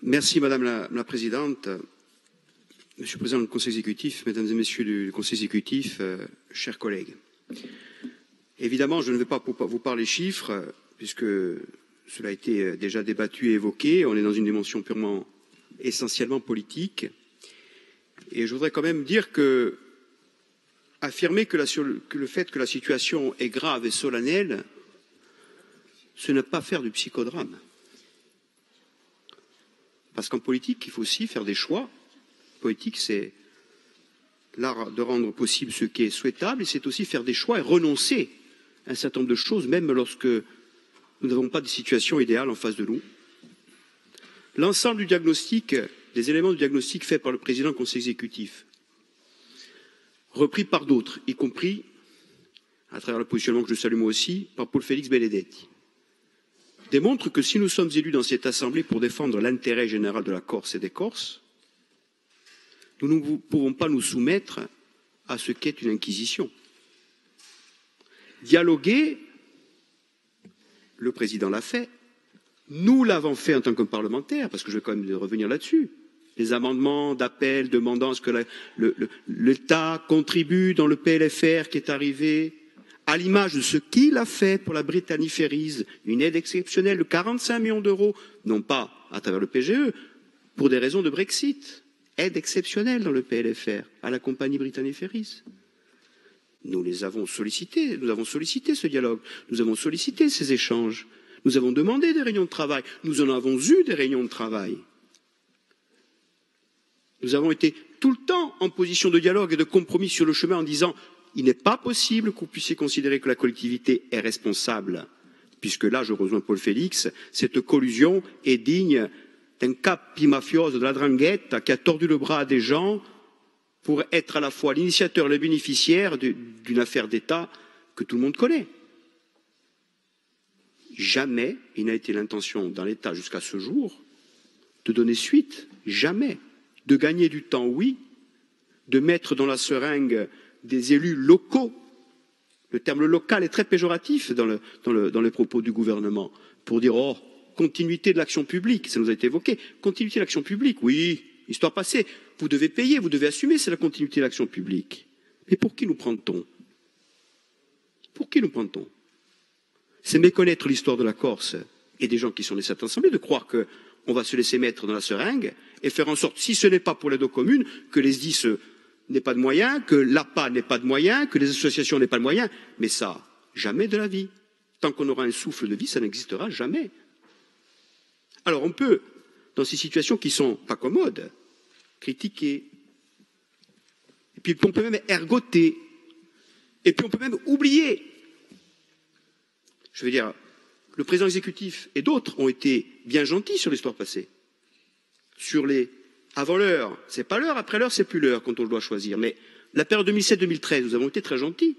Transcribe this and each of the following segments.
Merci Madame la Présidente. Monsieur le Président du Conseil exécutif, Mesdames et Messieurs du Conseil exécutif, chers collègues. Évidemment, je ne vais pas vous parler chiffres, puisque cela a été déjà débattu et évoqué. On est dans une dimension purement, essentiellement politique. Et je voudrais quand même dire que affirmer que le fait que la situation est grave et solennelle, ce n'est pas faire du psychodrame. Parce qu'en politique, il faut aussi faire des choix. Politique, c'est l'art de rendre possible ce qui est souhaitable, et c'est aussi faire des choix et renoncer à un certain nombre de choses, même lorsque nous n'avons pas de situation idéale en face de nous. L'ensemble du diagnostic, des éléments du diagnostic fait par le président du Conseil exécutif, repris par d'autres, y compris, à travers le positionnement que je salue moi aussi, par Paul Félix Benedetti, démontre que si nous sommes élus dans cette Assemblée pour défendre l'intérêt général de la Corse et des Corses, nous ne pouvons pas nous soumettre à ce qu'est une inquisition. Dialoguer, le président l'a fait, nous l'avons fait en tant que parlementaires, parce que je vais quand même revenir là-dessus. Les amendements d'appel demandant à ce que l'État contribue dans le PLFR qui est arrivé, à l'image de ce qu'il a fait pour la Brittany Ferries, une aide exceptionnelle de 45 millions d'euros, non pas à travers le PGE, pour des raisons de Brexit. Aide exceptionnelle dans le PLFR à la compagnie Brittany Ferries. Nous les avons sollicités, nous avons sollicité ce dialogue, nous avons sollicité ces échanges, nous avons demandé des réunions de travail, nous en avons eu des réunions de travail. Nous avons été tout le temps en position de dialogue et de compromis sur le chemin en disant il n'est pas possible que vous puissiez considérer que la collectivité est responsable, puisque là, je rejoins Paul Félix, cette collusion est digne d'un capi mafioso de la 'Ndrangheta qui a tordu le bras à des gens pour être à la fois l'initiateur et le bénéficiaire d'une affaire d'État que tout le monde connaît. Jamais il n'a été l'intention dans l'État jusqu'à ce jour de donner suite, jamais. De gagner du temps, oui, de mettre dans la seringue des élus locaux. Le terme local est très péjoratif dans les propos du gouvernement, pour dire oh, continuité de l'action publique, ça nous a été évoqué. Continuité de l'action publique, oui, histoire passée. Vous devez payer, vous devez assumer, c'est la continuité de l'action publique. Mais pour qui nous prend-on? Pour qui nous prend-on? C'est méconnaître l'histoire de la Corse et des gens qui sont dans cette assemblée de croire qu'on va se laisser mettre dans la seringue et faire en sorte, si ce n'est pas pour les deux communes, que les SDIS n'aient pas de moyens, que l'APA n'ait pas de moyens, que les associations n'aient pas de moyens. Mais ça, jamais de la vie. Tant qu'on aura un souffle de vie, ça n'existera jamais. Alors on peut, dans ces situations qui ne sont pas commodes, critiquer, et puis on peut même ergoter, et puis on peut même oublier. Je veux dire, le président exécutif et d'autres ont été bien gentils sur l'histoire passée. Sur les avant l'heure, c'est pas l'heure, après l'heure, c'est plus l'heure quand on doit choisir. Mais la période 2007-2013, nous avons été très gentils.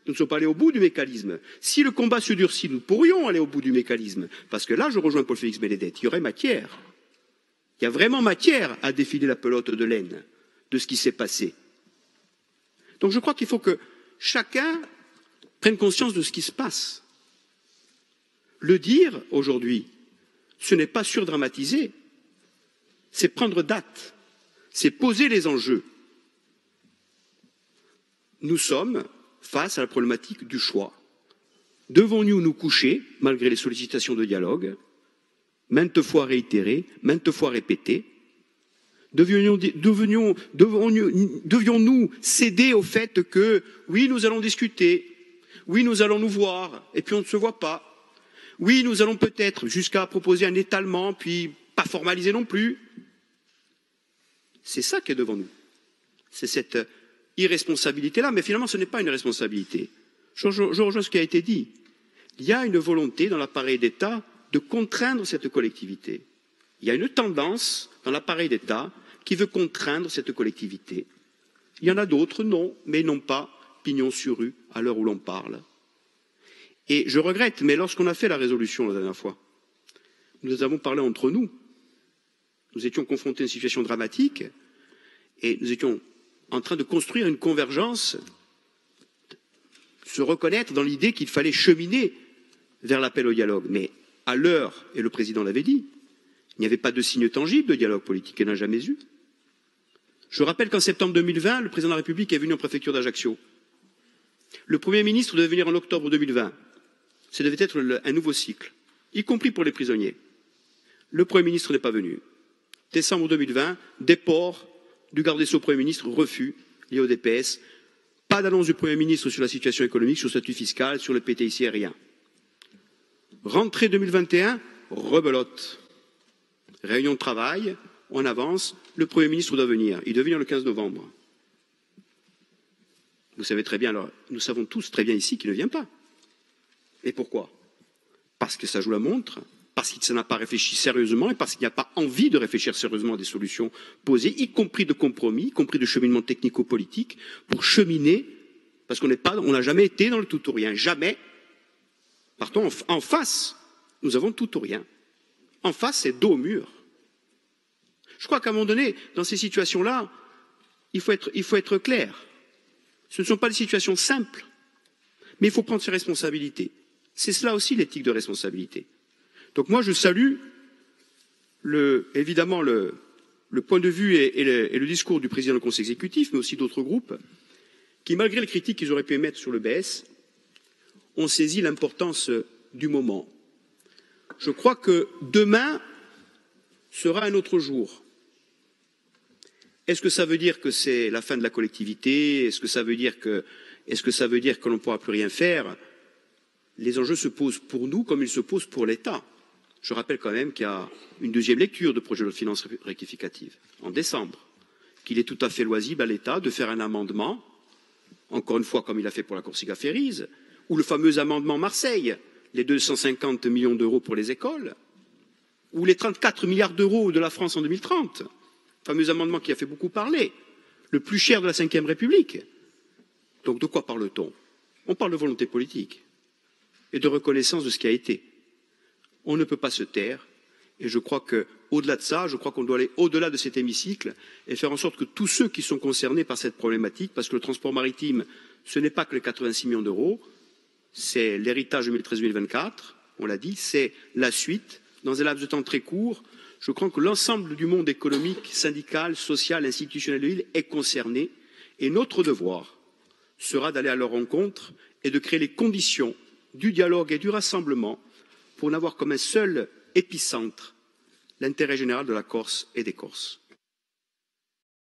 Nous ne sommes pas allés au bout du mécanisme. Si le combat se durcit, nous pourrions aller au bout du mécanisme. Parce que là, je rejoins Paul Félix Benedetti, il y aurait matière. Il y a vraiment matière à défiler la pelote de laine de ce qui s'est passé. Donc je crois qu'il faut que chacun prenne conscience de ce qui se passe. Le dire aujourd'hui, ce n'est pas surdramatiser, c'est prendre date, c'est poser les enjeux. Nous sommes face à la problématique du choix. Devons-nous nous coucher, malgré les sollicitations de dialogue, maintes fois réitérées, maintes fois répétées? Devions-nous céder au fait que, oui, nous allons discuter, oui, nous allons nous voir, et puis on ne se voit pas. Oui, nous allons peut-être jusqu'à proposer un étalement, puis pas formaliser non plus. C'est ça qui est devant nous. C'est cette irresponsabilité-là, mais finalement ce n'est pas une responsabilité. Je rejoins ce qui a été dit. Il y a une volonté dans l'appareil d'État de contraindre cette collectivité. Il y a une tendance dans l'appareil d'État qui veut contraindre cette collectivité. Il y en a d'autres, non, mais non pas pignon sur rue à l'heure où l'on parle. Et je regrette, mais lorsqu'on a fait la résolution la dernière fois, nous avons parlé entre nous. Nous étions confrontés à une situation dramatique et nous étions en train de construire une convergence, se reconnaître dans l'idée qu'il fallait cheminer vers l'appel au dialogue. Mais à l'heure, et le président l'avait dit, Il n'y avait pas de signe tangible de dialogue politique, il n'y en a jamais eu. Je rappelle qu'en septembre 2020, le président de la République est venu en préfecture d'Ajaccio. Le Premier ministre devait venir en octobre 2020. Ça devait être un nouveau cycle, y compris pour les prisonniers. Le Premier ministre n'est pas venu. Décembre 2020, déport du garde des Sceaux Premier ministre, refus lié au DPS. Pas d'annonce du Premier ministre sur la situation économique, sur le statut fiscal, sur le PTIC, rien. Rentrée 2021, rebelote. Réunion de travail, on avance, le Premier ministre doit venir. Il doit venir le 15 novembre. Vous savez très bien, alors, nous savons tous très bien ici qu'il ne vient pas. Et pourquoi? Parce que ça joue la montre, parce qu'il n'a pas réfléchi sérieusement et parce qu'il n'y a pas envie de réfléchir sérieusement à des solutions posées, y compris de compromis, y compris de cheminement technico-politique, pour cheminer, parce qu'on n'a jamais été dans le tout ou rien, jamais. Partons en face, nous avons tout ou rien. En face, c'est dos au mur. Je crois qu'à un moment donné, dans ces situations-là, il faut être clair. Ce ne sont pas des situations simples, mais il faut prendre ses responsabilités. C'est cela aussi l'éthique de responsabilité. Donc moi, je salue évidemment le point de vue et le discours du président du Conseil exécutif, mais aussi d'autres groupes, qui, malgré les critiques qu'ils auraient pu émettre sur le BS, ont saisi l'importance du moment. Je crois que demain sera un autre jour. Est-ce que ça veut dire que c'est la fin de la collectivité? Est-ce que ça veut dire que l'on ne pourra plus rien faire? Les enjeux se posent pour nous comme ils se posent pour l'État. Je rappelle quand même qu'il y a une deuxième lecture de projet de loi de finances rectificative en décembre, qu'il est tout à fait loisible à l'État de faire un amendement, encore une fois comme il a fait pour la Corsica-Ferries, ou le fameux amendement Marseille, les 250 millions d'euros pour les écoles, ou les 34 milliards d'euros de la France en 2030, fameux amendement qui a fait beaucoup parler, le plus cher de la Ve République. Donc de quoi parle-t-on? On parle de volonté politique et de reconnaissance de ce qui a été. On ne peut pas se taire et je crois qu'au-delà de ça, je crois qu'on doit aller au-delà de cet hémicycle et faire en sorte que tous ceux qui sont concernés par cette problématique, parce que le transport maritime, ce n'est pas que les 86 millions d'euros, c'est l'héritage 2013-2024, on l'a dit, c'est la suite, dans un laps de temps très court. Je crois que l'ensemble du monde économique, syndical, social, institutionnel de l'île est concerné et notre devoir sera d'aller à leur rencontre et de créer les conditions du dialogue et du rassemblement pour n'avoir comme un seul épicentre l'intérêt général de la Corse et des Corses.